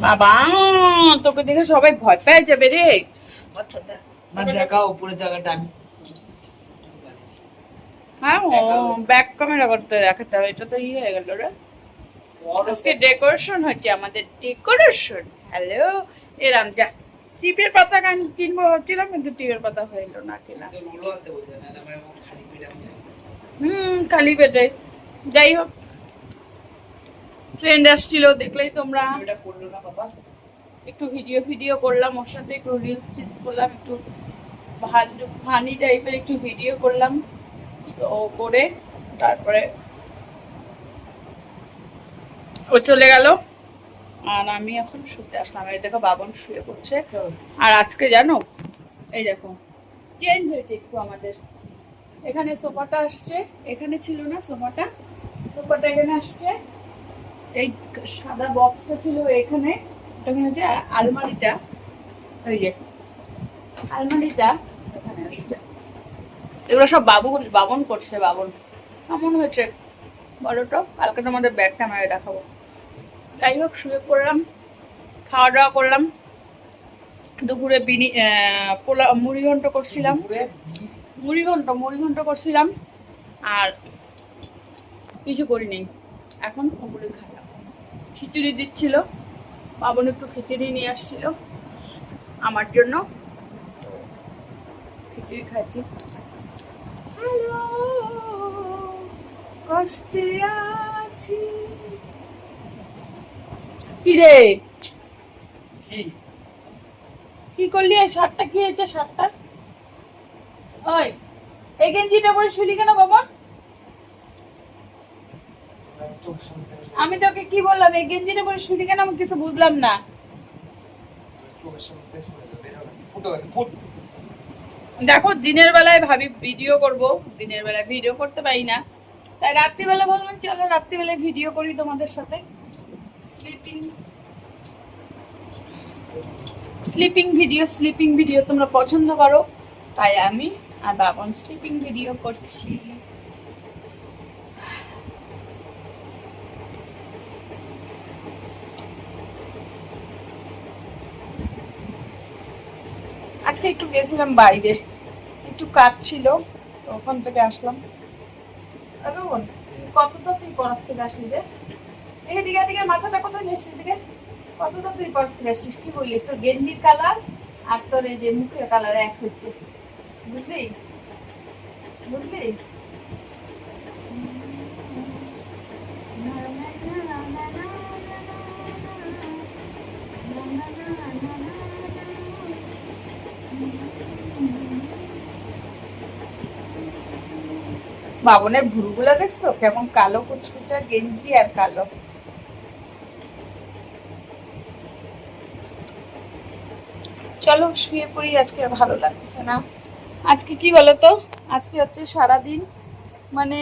বাবা, তোকে দেখে সবাই ভয় পেয়ে যাবে রে। না দেখা উপরে জায়গাটা আমি হ্যাঁ, ও ব্যাক ক্যামেরা করতে দেখাতে হবে। এটা তো হয়ে গেল রে। আজকে ডেকোরেশন হচ্ছে, আমাদের ডেকোরেশন। হ্যালো, এরাম যা টিপের পাতা কিনবো ভাবছিলাম, কিন্তু টিপের পাতা হইলো না কিনা। খালি পেটে। যাই হোক, ফ্রেন্ড আসছিল, দেখলেই তোমরা। একটু ভিডিও করলাম ওর সাথে, একটু রিলস টিলস করলাম, একটু ভালো ফানি টাইপের একটু ভিডিও করলাম। তো করে তারপরে ও চলে গেল, আর আমি এখন শুতে আসলাম। এই দেখো বাবন শুয়ে পড়ছে। আর আজকে জানো, এই দেখো চেঞ্জ হয়েছে একটু আমাদের। এখানে সোফাটা আসছে, এখানে ছিল না সোফাটা, সোফাটা এখানে আসছে। এই সাদা বক্সটা ছিল এখানে, এখানে যে আলমারিটা, এই যে আলমারিটা এখানে আসছে। এগুলো সব বাবন করছে, বাবন কেমন হয়েছে বলো তো? কালকে তোমাদের ব্যাগ ক্যামেরায় দেখাবো। যাই হোক, শুয়ে পড়লাম, খাওয়া দাওয়া করলাম। দুপুরে পোলা মুড়ি ঘন্ট করছিলাম, মুড়ি ঘন্ট করছিলাম। আর কিছু করিনি, এখন মুড়ি খাইলাম। খিচুড়ি দিচ্ছিল, বাবন একটু খিচুড়ি নিয়ে আসছিল আমার জন্য, খিচুড়ি খাচ্ছি। হ্যালো, কষ্টে আছি। কি রে, কি করলি? এই শার্টটা কি হয়েছে? শার্টটা ওই এই গেঞ্জিটা পরে শুলি কেন বাবা? আমি তোকে কি বললাম, এই গেঞ্জিটা পরে শুলি কেন? আমি কিছু বুঝলাম না। দেখো, দিনের বেলায় ভাবি ভিডিও করব, দিনের বেলায় ভিডিও করতে পারি না, তাই রাত্রিবেলা বলবেন চলো রাত্রিবেলায় ভিডিও করি তোমাদের সাথে। স্লিপিং স্লিপিং ভিডিও তোমরা পছন্দ করো, তাই আমি আর বাবন স্লিপিং ভিডিও করছি। আজকে একটু গেছিলাম বাইরে, একটু কাজ ছিল, তো ওখান থেকে আসলাম। আরে বোন, কতটা তুই পড়ার থেকে আসলি রে? এদিকে এদিকে মাথাটা কোথায় নিয়েছিস? এদিকে কতটা তুই পড়ার থেকে আসছিস? কি বললি? তোর গেঞ্জির কালার আর তোর এই যে মুখের কালার এক হচ্ছে, বুঝলি বুঝলি? বাবনের ভুরুগুলো দেখছো কেমন কালো, কুচকুচা গেঞ্জি আর কালো। চলো শুয়ে পড়ি, আজকে আর ভালো লাগতেছে না। আজকে কি বলতো, আজকে হচ্ছে সারাদিন, মানে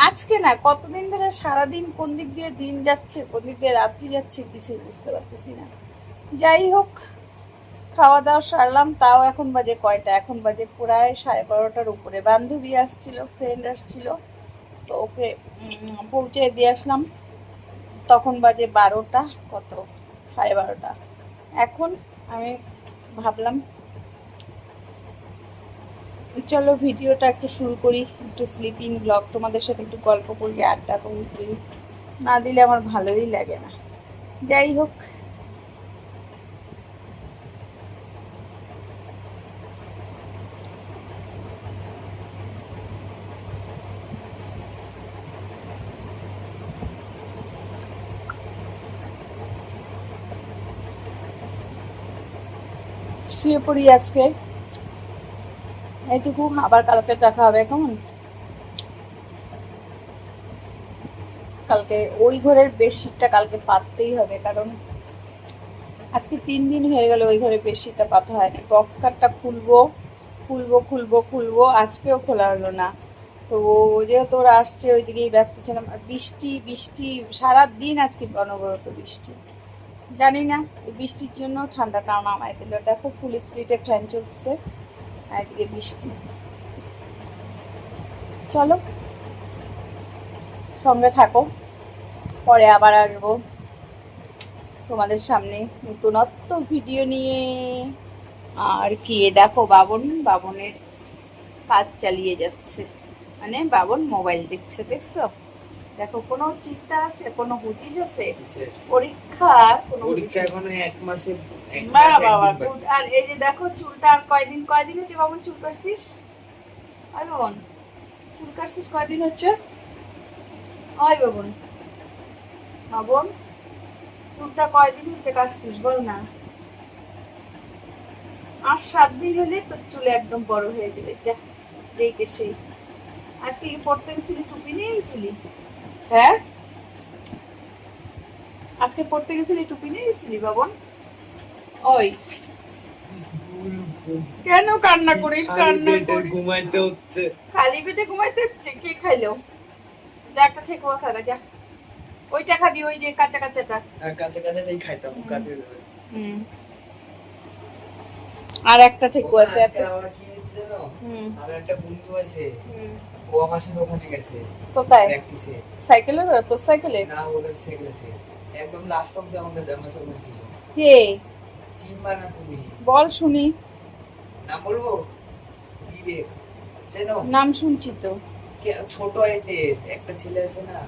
আজকে না কতদিন ধরে সারাদিন কোন দিক দিয়ে দিন যাচ্ছে, কোন দিক দিয়ে রাত্রি যাচ্ছে, কিছুই বুঝতে পারতেছি না। যাই হোক, খাওয়া দাওয়া সারলাম, তাও এখন বাজে কয়টা? এখন বাজে প্রায় 12:30টার উপরে। বান্ধবী আসছিল, ফ্রেন্ড আসছিল, তো ওকে পৌঁছে দিয়ে আসলাম। তখন বাজে 12টা, কত 12:30। এখন আমি ভাবলাম চলো ভিডিওটা একটু শুরু করি, একটু স্লিপিং ব্লগ, তোমাদের সাথে একটু গল্প করি, আড্ডা করি, না দিলে আমার ভালোই লাগে না। যাই হোক, শুয়ে পড়ি আজকে এইটুকু, আবার কালকে দেখা হবে। কেমন? কালকে ওই ঘরের বেডশিটটা কালকে পাততেই হবে, কারণ আজকে 3 দিন হয়ে গেল ওই ঘরের বেডশিটটা পাতা হয়নি। বক্স কাটটা খুলবো খুলবো খুলবো খুলবো, আজকেও খোলা হলো না। তো যেহেতু ওরা আসছে, ওইদিকেই ব্যস্ত ছিলাম। আর বৃষ্টি বৃষ্টি সারাদিন আজকে অনবরত বৃষ্টি। জানি না এই বৃষ্টির জন্য ঠান্ডাটা নামাই দিল। দেখো ফুল স্পিডে ফ্যান চলছে, আর এদিকে বৃষ্টি। চলো সঙ্গে থাকো, পরে আবার আসবো। তোমাদের সামনে নতুনত্ব ভিডিও নিয়ে। আর কি দেখো বাবনের কাজ চালিয়ে যাচ্ছে, মানে বাবন মোবাইল দেখছে, দেখছো? দেখো কোনো চিন্তা আছে, কোনো হুদিস আছে? পরীক্ষা কোনো পরীক্ষা এখনো এক মাসে বাবা। আর এই যে দেখো চুলটা আর কয়দিন হচ্ছে বাবন চুল কাটছিস? আয় বাবন, চুল কাটছিস কয়দিন হচ্ছে? আয় বাবন, বাবন চুলটা কয়দিন হচ্ছে কাটছিস বল না? আর 7 দিন হলে তোর চুল একদম বড় হয়ে যাবে। যা দেখে সেই আজকে কি পড়তে গেছিলি, টুপি নিয়ে গেছিলি? হ্যাঁ আজকে পড়তে গেছিলি, টুপি নিয়ে গেছিলি বাবন? ওই কেন কান্না করিস? ঘুমাইতে হচ্ছে, খালি পেটে ঘুমাইতে হচ্ছে? কে খাইলো? যা একটা ঠেকুয়া খাবে, যা ওইটা খাবি, ওই যে কাঁচা কাঁচাটা। কাঁচাটাই খাইতাম, কাঁচা। আর একটা ঠেকুয়া আছে। আজকে আমার কি হয়েছে জানো? আমার একটা বন্ধু আছে, ও আমার সাথে ওখানে গেছে। কোথায়? প্র্যাকটিসে। সাইকেলে? তোর সাইকেলে? না, ওদের সাইকেলেছে। একদম লাস্ট অবধি আমাকে জামা সাইকেল ছিল। কে? চিনবা না তুমি? বল শুনি। নাম বলবো? বিবেক, চেনো? নাম শুনছি তো। ছোট হাইটের একটা ছেলে আছে না?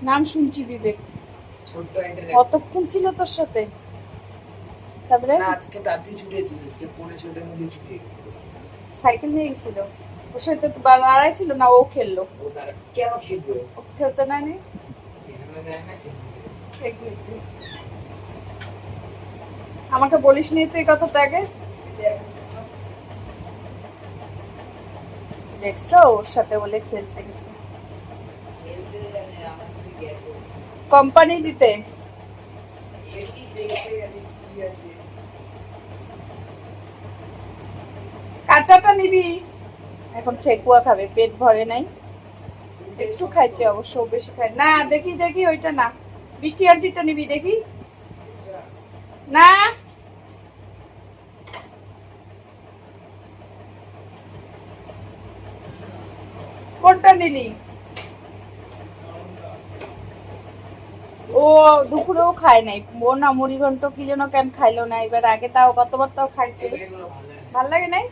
নাম শুনছি বিবেক। ছোট হাইটের। কতক্ষণ ছিল তোর সাথে? তারপরে আজকে তাড়াতাড়ি ছুটি হয়েছিল, আজকে 5:45 মধ্যে ছুটি হয়ে গেছিল। সাইকেল নিয়ে গেছিল? ওর সাথে তো দাঁড়াই ছিল না, ও খেললো? ও তারা কেন খেলবে? ও খেলতে না নি? খেলবে যায় না, খেলছে। আমাকে বলিস নি তো এই কথাটা আগে? দেখছো ওর সাথে বলে খেলতে গেছে কোম্পানি দিতে। কাঁচাটা নিবি, এখন ঠেকুয়া খাবে, পেট ভরে নাই, একটু খাইছে অবশ্য, বেশি খায় না। দেখি দেখি ওইটা না, বৃষ্টি আন্টিটা নিবি দেখি। না কোনটা নিলি? ও দুপুরেও খায় নাই, ও না মুড়ি ঘন্ট কি যেন কেন খাইলো না এবার, আগে তাও কতবার তাও খাইছে, ভাল লাগে নাই,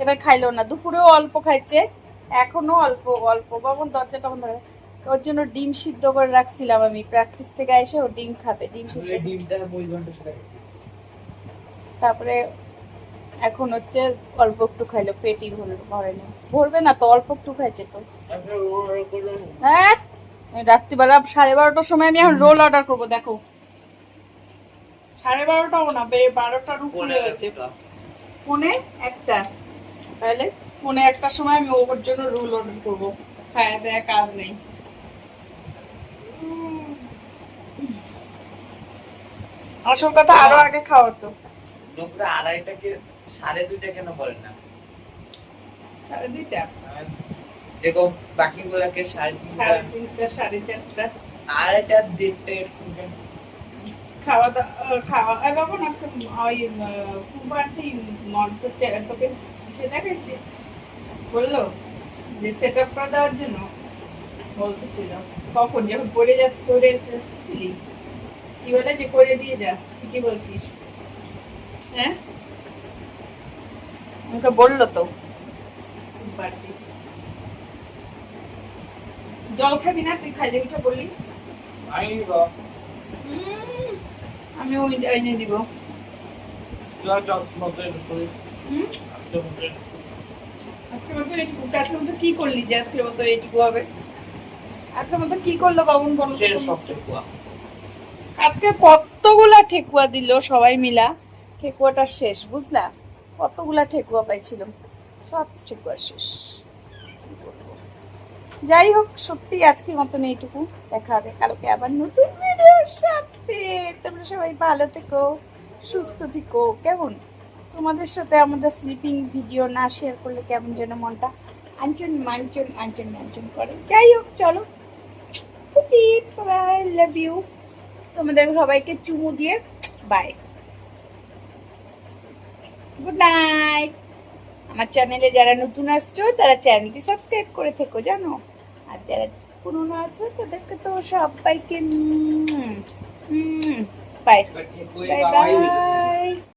এবার খাইলো না। দুপুরেও অল্প খাইছে, এখনো অল্প অল্প। বাবন দরজাটা বন্ধ করে। ওর জন্য ডিম সিদ্ধ করে রাখছিলাম আমি, প্র্যাকটিস থেকে এসে ও ডিম খাবে, ডিম সিদ্ধ। ডিমটা মুড়ি ঘন্ট সেটা খেয়েছি। তারপরে এখন হচ্ছে অল্প একটু খাইলো, পেটই ভরে না, ভরবে না তো, অল্প একটু খাইছে তো। হ্যাঁ রাত্রিবেলা 12:30টার সময় আমি এখন রোল অর্ডার করবো, দেখো 12:30টাও না, 12টার উপরে হয়েছে, 1:45। তাহলে 1:45টার সময় আমি ওর জন্য রোল অর্ডার করবো। হ্যাঁ দেখ কাজ নেই। আসল কথা আরো আগে খাওয়াতো। লোকরা 2:30টাকে 2:30 কেন বলে না? 2:30? দেখো বাকিগুলোকে 3:30, 4:30, 4:30। 2:30, 1:30। খাওয়া বাবু আজকে ওই কুম্পান্টি তোকে সে দেখাইছে, বললো যে সেট আপ করে দেওয়ার জন্য বলতেছিল, কখন যখন করে এসেছিলি কি বলে যে করে দিয়ে যা, কি বলছিস? হ্যাঁ আমাকে বললো তো কুম্পান্টি। জল খাবি না তুই? খাইলে উঠে বললি আমি ওই এনে দিব। আজকের মতো এইটুকু, আজকের মতো কি করলি যে আজকের মতো এইটুকু হবে? আজকের মতো কি করলো বাবুন বলো? আজকে কতগুলা ঠেকুয়া দিল সবাই মিলা, ঠেকুয়াটা শেষ বুঝলা, কতগুলা ঠেকুয়া পাইছিল, সব ঠেকুয়া শেষ। যাই হোক, সত্যি আজকের মতন এইটুকু, দেখা হবে কালকে আবার নতুন ভিডিওর সাথে। তোমরা সবাই ভালো থেকো, সুস্থ থেকো। কেমন তোমাদের সাথে আমাদের স্লিপিং ভিডিও না শেয়ার করলে কেমন যেন মনটা আঞ্চন মাঞ্চন আঞ্চন মাঞ্চন করে। যাই হোক চলো, বাই, লাভ ইউ। তোমাদের সবাইকে চুমু দিয়ে বাই, গুড নাইট। আমার চ্যানেলে যারা নতুন আসছো তারা চ্যানেলটি সাবস্ক্রাইব করে থেকো জানো, আর যারা পুরনো আছো তাদেরকে তো সবাইকে বাই এবার ঠেকুয়ে বাই বাবাই মিলে বাই